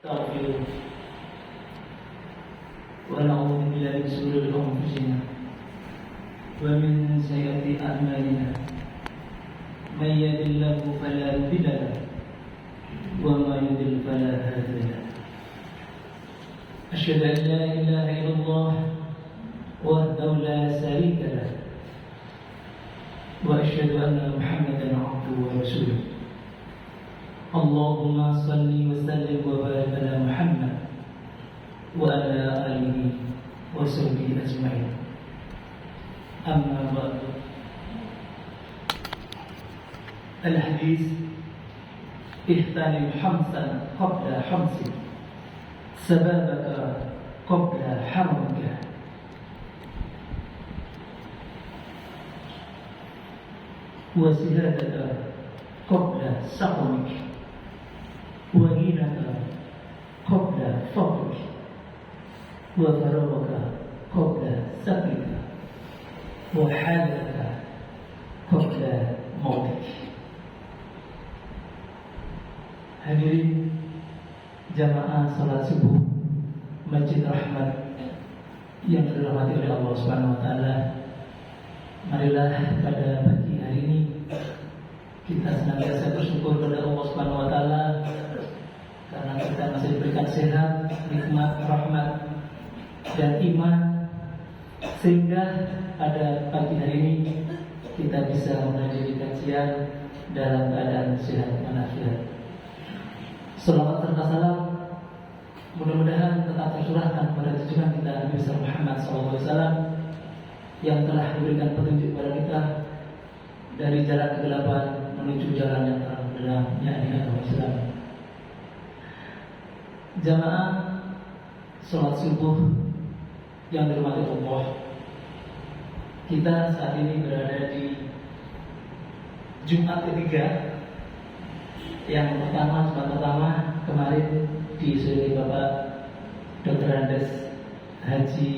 نستغفره ونعوذ بالله من شرور أنفسنا ومن سيئات أعمالنا من يهد الله فلا مضل له ومن يضلل فلا هادي له أشهد أن لا إله إلا الله وحده لا شريك له وأشهد أن محمدا عبده ورسوله اللهم صل وسلم وبارك على محمد وعلى آله وصحبه أجمعين أما بعد الحديث اغتنم خمسا قبل خمس سبابك قبل حرمك وزهادك قبل سقمك وغناك قبل فقرك وفراغك قبل سفرك وحالك قبل موتك. Hadirin jamaah salat subuh Masjid Rahmat yang dirahmati oleh Allah Subhanahu wa taala. Marilah pada pagi hari ini kita senantiasa bersyukur kepada Allah Subhanahu wa taala karena kita masih diberikan sehat, nikmat, rahmat dan iman, sehingga pada pagi hari ini kita bisa menghadiri kajian dalam keadaan sehat walafiat. Salawat serta salam mudah-mudahan tetap tercurahkan pada junjungan kita Nabi Muhammad SAW yang telah memberikan petunjuk kepada kita dari jalan kegelapan menuju jalan yang terang benderang, yakni agama Islam. Jamaah salat subuh yang dirahmati Allah, kita saat ini berada di Jumat ketiga. Yang pertama, Jumat pertama kemarin diisi Bapak Dr. Andes Haji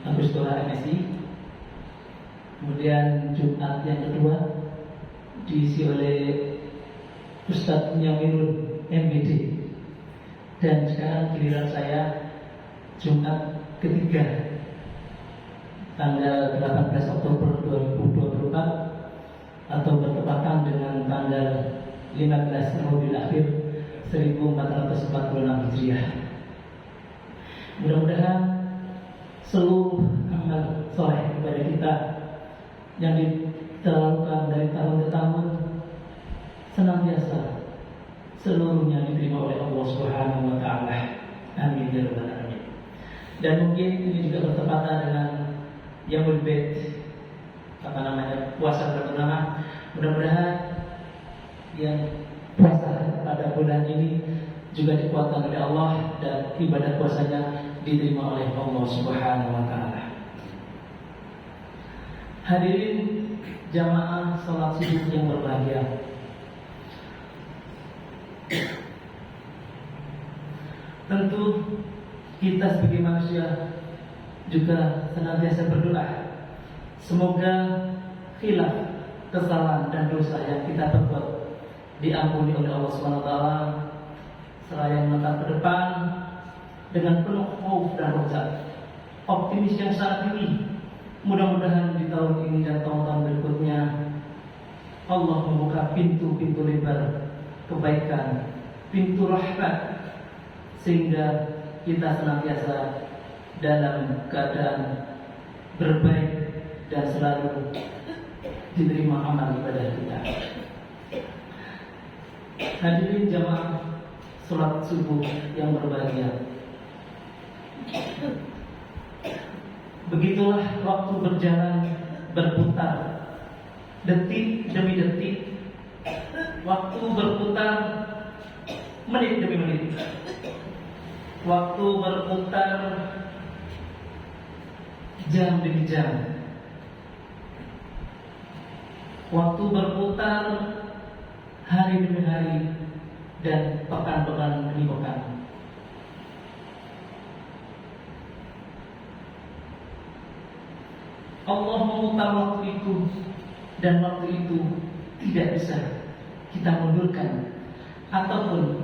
Agustora MSI. Kemudian Jumat yang kedua diisi oleh Ustadz Nyamirul MBD. Dan sekarang giliran saya Jumat ketiga tanggal 18 Oktober 2024 atau bertepatan dengan tanggal 15 Rabiul Akhir 1446 Hijriah. Mudah-mudahan seluruh amal soleh kepada kita yang diterangkan dari tahun ke tahun senantiasa seluruhnya diterima oleh Allah Subhanahu wa taala. Amin ya rabbal alamin. Dan mungkin ini juga bertepatan dengan Yaumul Bait, puasa bernama. Mudah-mudahan yang puasa pada bulan ini juga dikuatkan oleh Allah dan ibadah puasanya diterima oleh Allah Subhanahu wa taala. Hadirin jamaah salat subuh yang berbahagia. Tentu kita sebagai manusia juga senantiasa berdoa semoga khilaf, kesalahan dan dosa yang kita perbuat diampuni oleh Allah Subhanahu wa taala, seraya menatap ke depan dengan penuh khauf dan raja, optimis yang sangat tinggi. Mudah-mudahan di tahun ini dan tahun-tahun berikutnya Allah membuka pintu-pintu lebar kebaikan, pintu rahmat, sehingga kita senantiasa dalam keadaan berbaik dan selalu diterima amal ibadah kita. Hadirin jamaah salat subuh yang berbahagia. Begitulah waktu berjalan berputar, detik demi detik. Waktu berputar menit demi menit. Waktu berputar jam demi jam. Waktu berputar hari demi hari dan pekan-pekan demi pekan. Allah memutar waktu itu, dan waktu itu tidak bisa kita mundurkan ataupun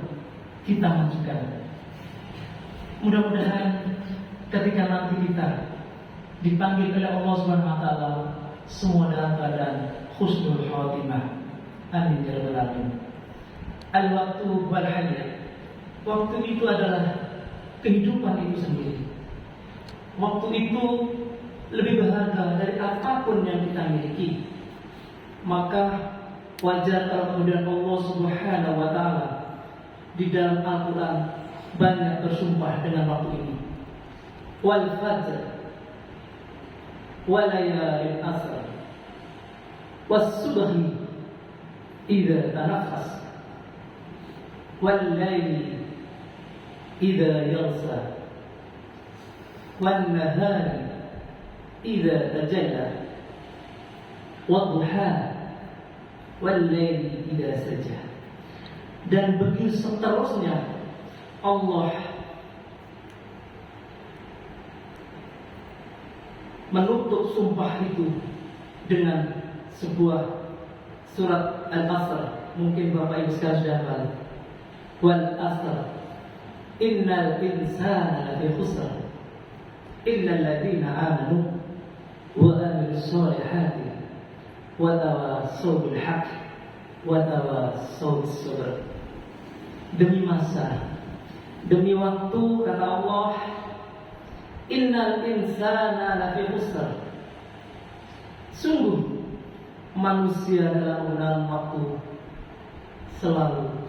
kita majukan. Mudah-mudahan ketika nanti kita dipanggil oleh Allah Subhanahu wa taala semua dalam keadaan husnul khatimah. Amin ya rabbal alamin. Al-waktu wal hayat. Waktu itu adalah kehidupan itu sendiri. Waktu itu lebih berharga dari apapun yang kita miliki. Maka wajar kalau kemudian Allah Subhanahu wa taala di dalam Al-Quran banyak bersumpah dengan waktu ini. Wal fajr wa layalin asr was subhi idza tanaffas wal layli idza yaghsa wan nahari idza tajalla wadduha wal layli idza saja. Dan begitu seterusnya Allah menutup sumpah itu dengan sebuah surat Al-Asr. Mungkin Bapak Ibu sekalian sudah hafal. Wal asr innal insana lafi khusr illa alladziina aamanu wa amilus solihati wa tawassaw bil haqq wa tawassaw bis sabr. Demi masa, demi waktu, kata Allah, innal insana lafi khusr. Sungguh manusia dalam penggunaan waktu selalu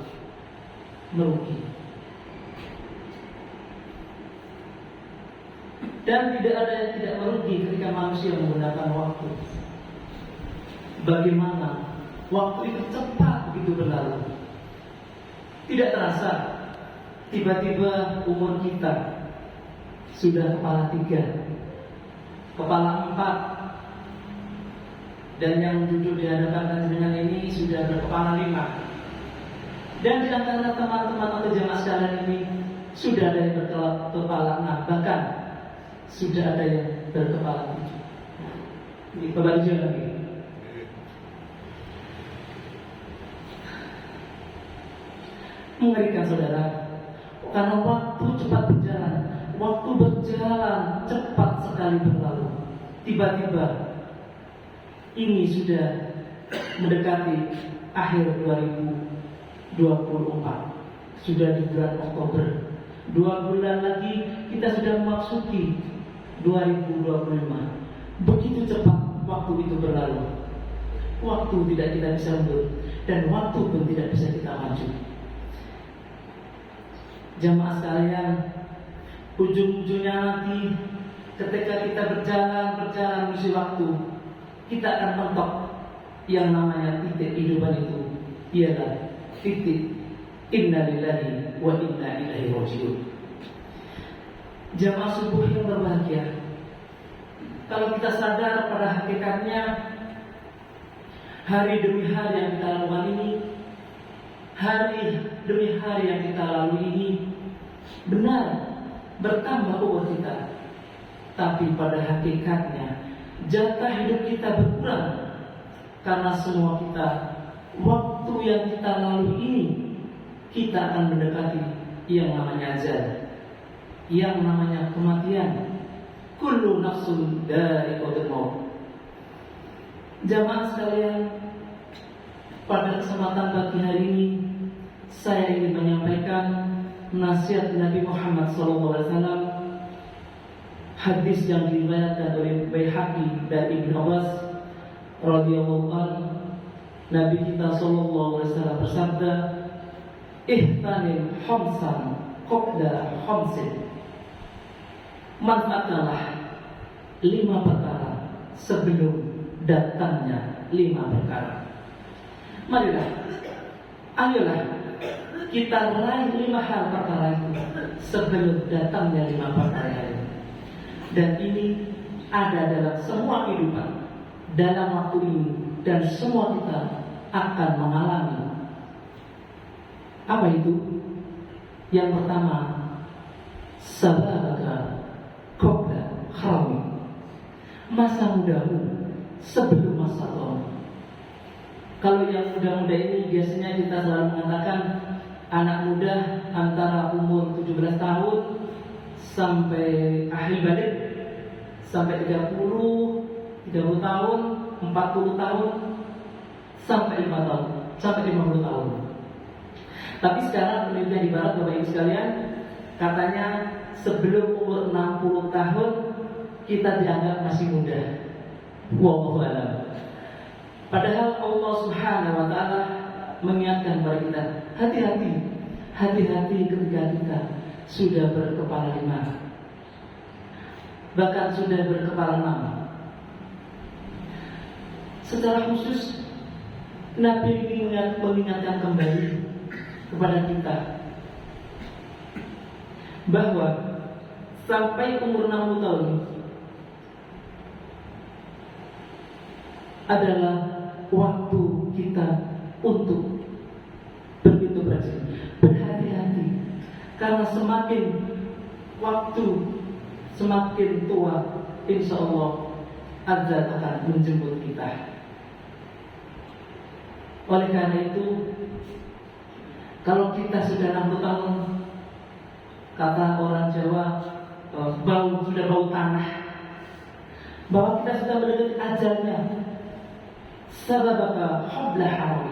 merugi. Dan tidak ada yang tidak merugi ketika manusia menggunakan waktu. Bagaimana waktu itu cepat begitu berlalu. Tidak terasa, tiba-tiba umur kita sudah kepala 3, kepala 4, dan yang duduk di hadapan dengan ini sudah berkepala 5. Dan di antara teman-teman atau jemaah sekalian ini sudah ada yang berkepala 6, bahkan sudah ada yang berkepala 7. Ini kembali lagi. Mengerikan saudara, karena waktu cepat berjalan, waktu berjalan cepat sekali berlalu. Tiba-tiba ini sudah mendekati akhir 2024, sudah di bulan Oktober. 2 bulan lagi kita sudah memasuki 2025. Begitu cepat waktu itu berlalu. Waktu tidak kita bisa mundur, dan waktu pun tidak bisa kita maju. Jamaah sekalian, ujung-ujungnya nanti ketika kita berjalan mengisi waktu, kita akan mentok yang namanya titik kehidupan itu, ialah titik inna lillahi wa inna ilaihi raji'un. Jamaah subuh yang berbahagia, kalau kita sadar pada hakikatnya hari demi hari yang kita lakukan ini, hari demi hari yang kita lalui ini benar bertambah umur kita, tapi pada hakikatnya jatah hidup kita berkurang, karena semua kita waktu yang kita lalui ini kita akan mendekati yang namanya ajal, yang namanya kematian. Kullu nafsun dha'iqatul maut. Jamaah sekalian, pada kesempatan pagi hari ini saya ingin menyampaikan nasihat Nabi Muhammad SAW, hadis yang diriwayatkan oleh Baihaqi dan Ibnu Abbas radhiyallahu anhu. Nabi kita SAW bersabda, ihtanim khamsan qabla khamsin. Manfaatkanlah 5 perkara sebelum datangnya 5 perkara. Marilah, ayolah kita raih 5 hal perkara itu sebelum datangnya 5 perkara itu. Dan ini ada dalam semua kehidupan, dalam waktu ini, dan semua kita akan mengalami. Apa itu? Yang pertama, sababaka qabla kharami. Masa mudamu sebelum masa tua. Kalau yang muda-muda ini biasanya kita selalu mengatakan anak muda antara umur 17 tahun sampai ahli balik, sampai 30 tahun, 40 tahun, sampai 5 tahun, sampai 50 tahun. Tapi sekarang penelitian di barat, Bapak Ibu sekalian, katanya sebelum umur 60 tahun kita dianggap masih muda. Wallahu a'lam. Padahal Allah Subhanahu wa taala mengingatkan kepada kita, hati-hati ketika kita sudah berkepala 5, bahkan sudah berkepala 6. Secara khusus Nabi ini mengingatkan kembali kepada kita bahwa sampai umur 60 tahun adalah waktu kita untuk begitu berhati-hati, karena semakin waktu semakin tua, insya Allah azab akan menjemput kita. Oleh karena itu, kalau kita sudah 60 tahun, kata orang Jawa, sudah bau tanah, bahwa kita sudah mendekati ajalnya. Sababaka hubla haram,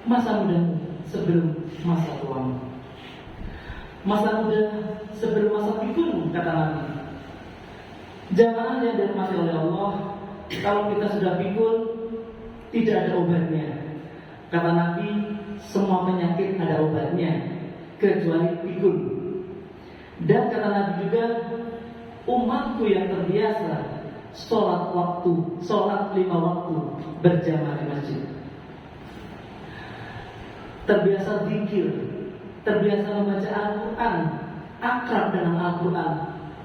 masa mudamu sebelum masa tuamu, masa muda sebelum masa pikunmu, kata Nabi. Jamaah yang dirahmati oleh Allah, kalau kita sudah pikun, tidak ada obatnya. Kata Nabi, semua penyakit ada obatnya kecuali pikun. Dan kata Nabi juga, umatku yang terbiasa sholat 5 waktu berjamaah di masjid, terbiasa zikir, terbiasa membaca Al-Quran, akrab dengan Al-Quran,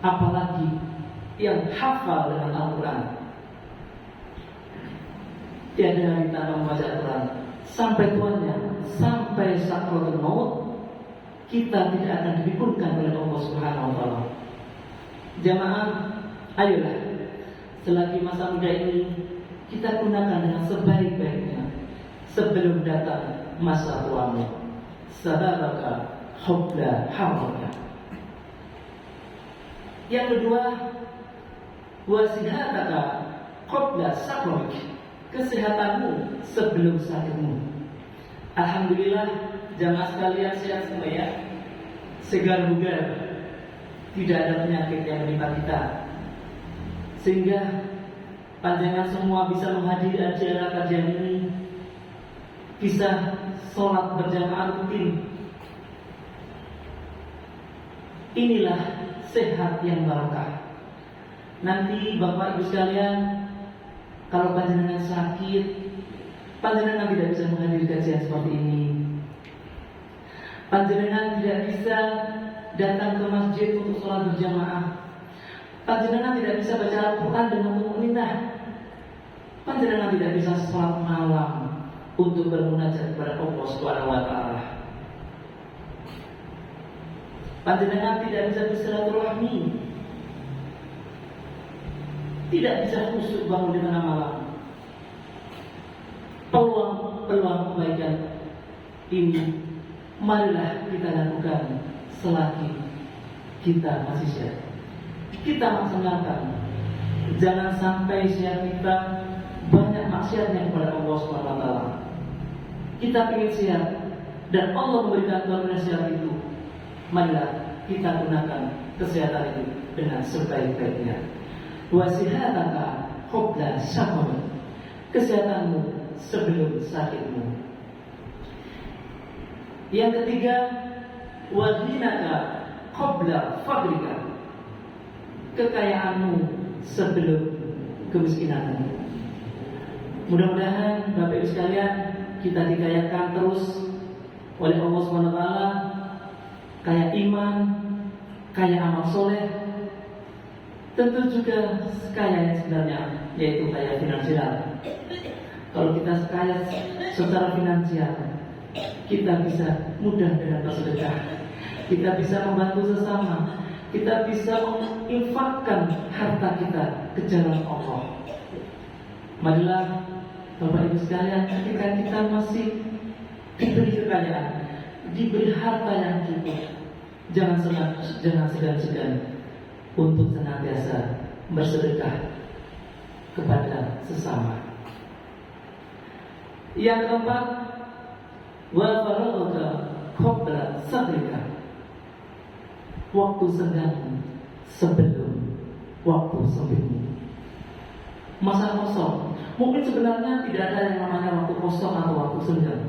apalagi yang hafal dengan Al-Quran. Tiada hari tanpa membaca Al-Quran sampai tuanya, sampai sakratul maut, kita tidak akan dipikunkan oleh Allah Subhanahu wa taala. Jamaah, ayolah, selagi masa muda ini kita gunakan dengan sebaik-baiknya sebelum datang masa tuamu. Sababaka hubla haramaka. Yang kedua, wasihataka qabla sakramik, kesehatanmu sebelum sakitmu. Alhamdulillah, jamaah sekalian sehat semua ya, segar bugar, tidak ada penyakit yang menimpa kita, sehingga panjenengan semua bisa menghadiri acara kajian ini, bisa sholat berjamaah rutin. Inilah sehat yang barokah. Nanti Bapak Ibu sekalian, kalau panjenengan sakit, panjenengan tidak bisa menghadiri kajian seperti ini. Panjenengan tidak bisa datang ke masjid untuk sholat berjamaah. Panjenengan tidak bisa baca Al-Quran dengan tuminah. Panjenengan tidak bisa sholat malam untuk bermunajat kepada Allah Subhanahu wa taala. Panjenengan tidak bisa bersilaturahmi, tidak bisa khusyuk bangun di tengah malam. Peluang kebaikan ini marilah kita lakukan selagi kita masih sehat. Kita laksanakan. Jangan sampai sehat kita banyak maksiatnya kepada Allah Subhanahu wa taala. Kita ingin sehat dan Allah memberikan karunia sehat itu. Marilah kita gunakan kesehatan itu dengan sebaik-baiknya. Wasihataka qabla sakramik, kesehatanmu sebelum sakitmu. Yang ketiga, waghinaka qabla faqrika, kekayaanmu sebelum kemiskinanmu. Mudah-mudahan Bapak Ibu sekalian, kita dikayakan terus oleh Allah SWT, kaya iman, kaya amal soleh, tentu juga kaya yang sebenarnya, yaitu kaya finansial. Kalau kita kaya secara finansial, kita bisa mudah dengan bersedekah, kita bisa membantu sesama, kita bisa menginfakkan harta kita ke jalan Allah. Marilah Bapak Ibu sekalian, ketika kita masih diberi kekayaan, diberi harta yang cukup, Jangan segan-segan untuk senantiasa bersedekah kepada sesama. Yang keempat, wa faragha qabla sabrika, waktu senggang sebelum waktu sembunyi. Masa kosong, mungkin sebenarnya tidak ada yang namanya waktu kosong atau waktu senggang.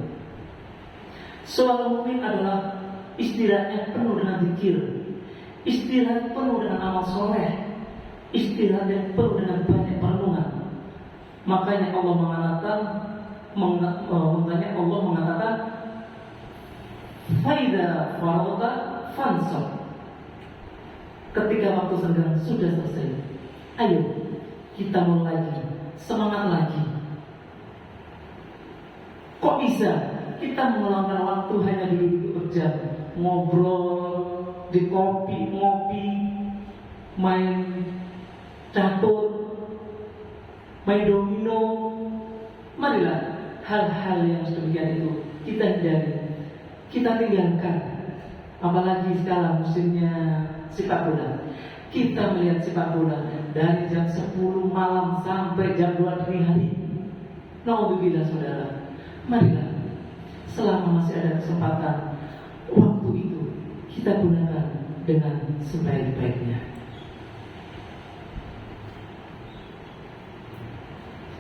Seorang mukmin adalah istirahatnya penuh dengan zikir, istirahat penuh dengan amal soleh, istirahat yang penuh dengan banyak perenungan. Makanya Allah mengatakan faida faragha fansab, ketika waktu senggang sudah selesai, ayo kita mulai lagi, semangat lagi. Kok bisa kita meluangkan waktu hanya duduk berjam, ngobrol di ngopi, main catur, main domino? Marilah hal-hal yang sedemikian itu kita hindari, kita tinggalkan. Apalagi sekarang musimnya sepak bola. Kita melihat sepak bola dari jam 10 malam sampai jam 2 dini hari. Naudzubillah saudara. Marilah selama masih ada kesempatan, waktu itu kita gunakan dengan sebaik-baiknya.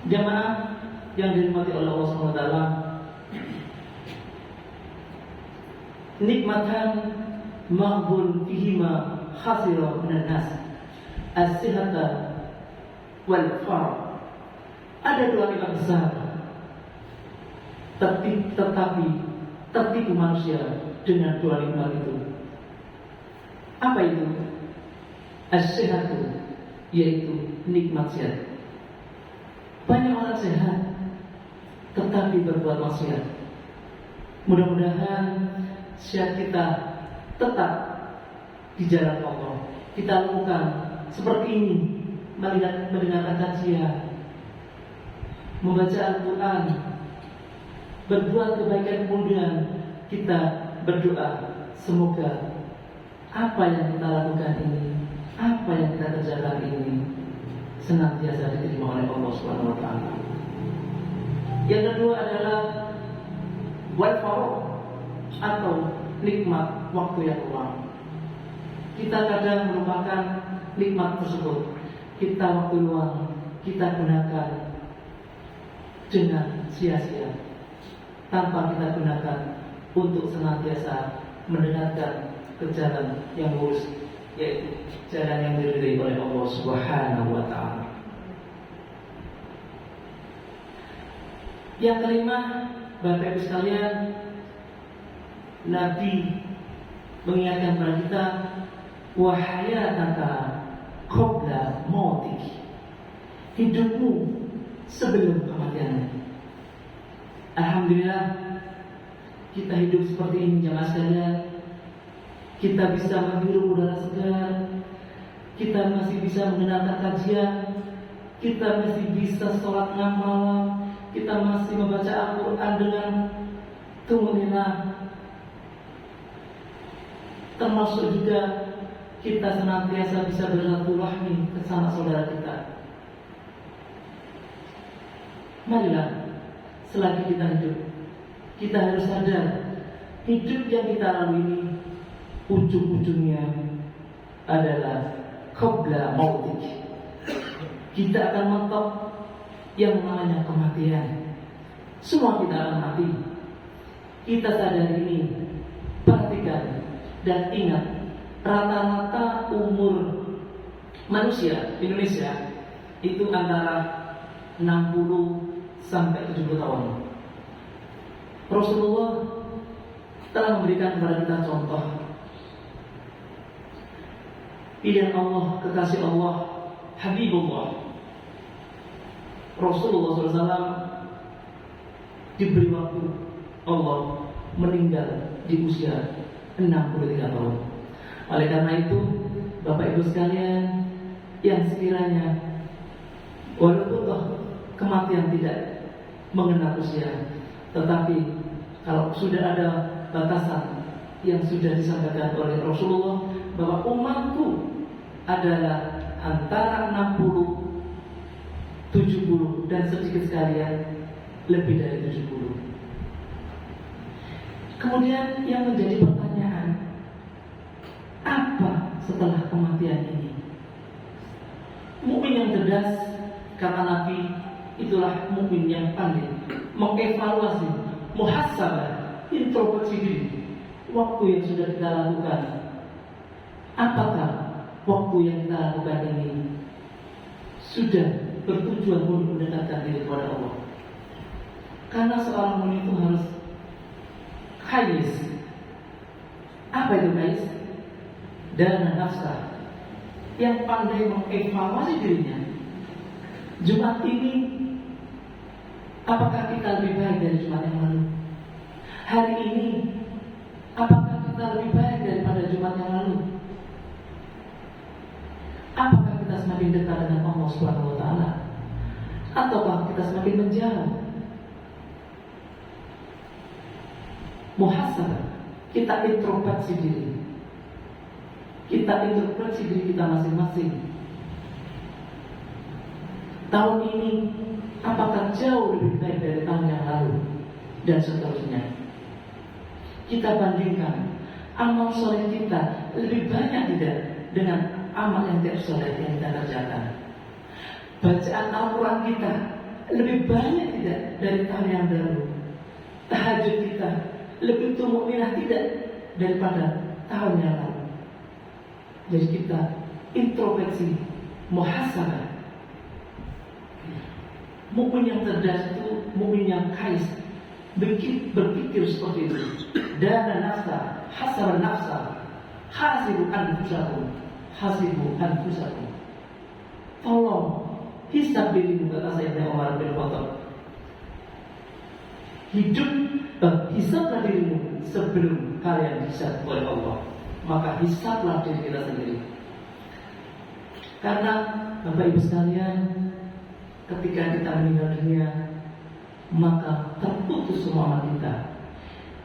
Jamaah yang dirahmati oleh Allah SWT, nikmatan maghbun fihima khasira minan nas, as-sihata wal far. Ada dua nikmat besar, tetapi tertipu manusia dengan dua nikmat itu. Apa itu? As-sihatu, yaitu nikmat sehat. Banyak orang sehat tetapi berbuat maksiat. Mudah-mudahan sehat kita tetap di jalan Allah. Kita lakukan seperti ini, mendengarkan kajian, membaca Al-Quran, berbuat kebaikan, kemudian kita berdoa semoga apa yang kita lakukan ini, apa yang kita kerjakan ini senantiasa diterima oleh Allah Subhanahu wa taala. Yang kedua adalah wal faragh atau nikmat waktu yang luang. Kita kadang melupakan nikmat tersebut. Kita waktu luang kita gunakan dengan sia-sia, tanpa kita gunakan untuk senantiasa mendengarkan ke jalan yang lurus, yaitu jalan yang diridhai oleh Allah Subhanahu wa taala. Yang kelima, Bapak Ibu sekalian, Nabi mengingatkan kepada kita, wahayataka qabla mautik, hidupmu sebelum kematianmu. Alhamdulillah kita hidup seperti ini jamaah sekalian. Kita bisa menghirup udara segar, kita masih bisa mendengarkan kajian, kita masih bisa sholat malam, kita masih membaca Al-Quran dengan tumanina. Termasuk juga kita senantiasa bisa bersilaturahmi ke sama saudara kita. Marilah selagi kita hidup, kita harus sadar hidup yang kita lalui ini ujung-ujungnya adalah qabla mautik. Kita akan mentok yang namanya kematian. Semua kita akan mati. Kita sadar ini, perhatikan dan ingat, rata-rata umur manusia Indonesia itu antara 60 sampai 70 tahun. Rasulullah telah memberikan kepada kita contoh. Pilihan Allah, kekasih Allah, Habibullah Rasulullah SAW diberi waktu Allah meninggal di usia 63 tahun. Oleh karena itu, Bapak Ibu sekalian yang sekiranya walaupun kematian tidak mengenal usia, tetapi kalau sudah ada batasan yang sudah disampaikan oleh Rasulullah bahwa umatku adalah antara 60, 70 dan sedikit sekalian lebih dari 70. Kemudian yang menjadi pertanyaan, apa setelah kematian ini? Mukmin yang cerdas, kata Nabi, itulah mukmin yang pandai mengevaluasi, muhasabah, introspeksi diri. Waktu yang sudah kita lakukan, apakah waktu yang kita lakukan ini sudah bertujuan untuk mendekatkan diri kepada Allah? Karena seorang mukmin itu harus kais. Apa itu kais? Dana nafsah, yang pandai mengevaluasi dirinya. Jumat ini, apakah kita lebih baik dari Jumat yang lalu? Hari ini, apakah kita lebih baik daripada Jumat yang lalu? Apakah kita semakin dekat dengan Allah Subhanahu wa Ta'ala, ataukah kita semakin menjauh? Muhasabah, kita introspeksi diri. Kita introspeksi diri kita masing-masing. Tahun ini apakah jauh lebih baik dari tahun yang lalu, dan seterusnya. Kita bandingkan amal soleh kita lebih banyak tidak dengan amal yang tidak soleh yang kita kerjakan. Bacaan Al-Quran kita lebih banyak tidak dari tahun yang lalu. Tahajud kita lebih tumukminah tidak daripada tahun yang lalu. Jadi kita introspeksi, muhasabah. Mukmin yang cerdas itu mukmin yang kais, berpikir seperti itu. Dana nafsa, hasab nafsa, hasibu anfusakum, hasibu anfusakum. Tolong hisab dirimu, kata Sayyidina Umar bin Khattab. Hisablah dirimu sebelum kalian hisab oleh Allah. Maka hisablah diri kita sendiri. Karena Bapak Ibu sekalian, ketika kita meninggal dunia, maka terputus semua amal kita.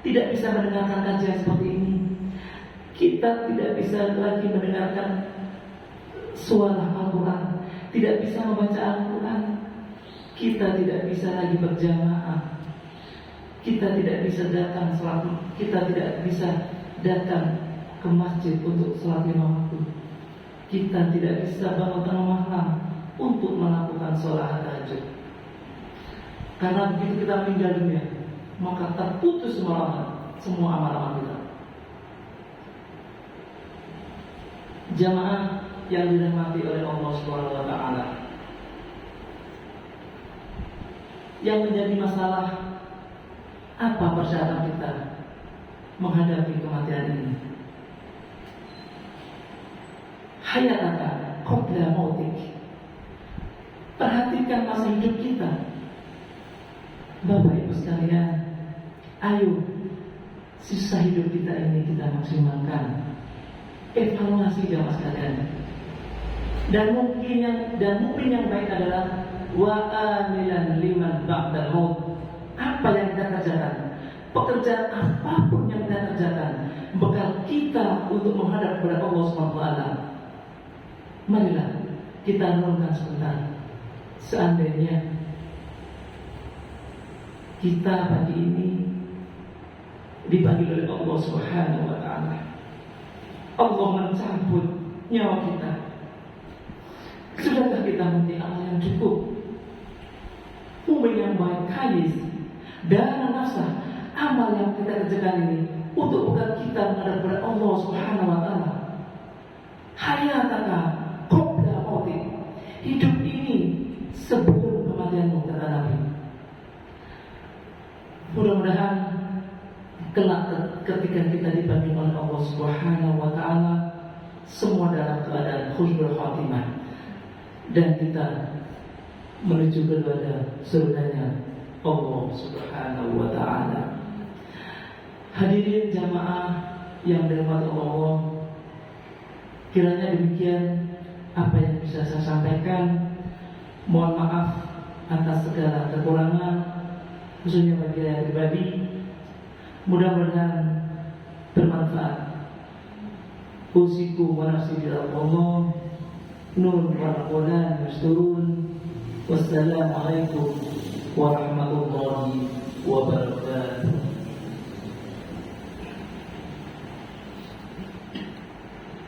Tidak bisa mendengarkan kajian seperti ini. Kita tidak bisa lagi mendengarkan suara Al-Quran, tidak bisa membaca Al-Quran. Kita tidak bisa lagi berjamaah. Kita tidak bisa datang sholat. Kita tidak bisa datang ke masjid untuk sholat 5 waktu. Kita tidak bisa bangun tengah malam untuk melakukan sholat tahajud. Karena begitu kita meninggal dunia, maka terputus semua amal-amal kita. Jamaah yang dirahmati oleh Allah Subhanahu wa Ta'ala, yang menjadi masalah, apa persyaratan kita menghadapi kematian ini? Hayataka qabla mautik. Perhatikan masa hidup kita. Bapak Ibu sekalian, ayo sisa hidup kita ini kita maksimalkan. Evaluasi jamaah sekalian. Dan mungkin yang baik adalah wa amilan liman ba'dal maut. Apa yang kita kerjakan, pekerjaan apapun yang kita kerjakan, bekal kita untuk menghadap kepada Allah SWT. Marilah kita renungkan sebentar. Seandainya kita pagi ini dipanggil oleh Allah Subhanahu wa Ta'ala, Allah mencabut nyawa kita, sudahkah kita mempunyai amal yang cukup? Mukmin yang baik, kais, dana nafsa, amal yang kita kerjakan ini untuk bekal kita menghadap kepada Allah Subhanahu wa Ta'ala. Hayataka qabla mautik. Hidup ini sebelum kematianmu, kata Nabi. Mudah-mudahan kelak ketika kita dipanggil oleh Allah Subhanahu wa Ta'ala, semua dalam keadaan husnul khatimah, dan kita menuju kepada surganya Allah Subhanahu wa Ta'ala. Hadirin jamaah yang dirahmati Allah, kiranya demikian apa yang bisa saya sampaikan. Mohon maaf atas segala kekurangan, khususnya bagi saya pribadi. Mudah-mudahan bermanfaat. Usiku wa nafsi bi'allah. Nun wal Quran yasturun. Wassalamualaikum warahmatullahi wabarakatuh.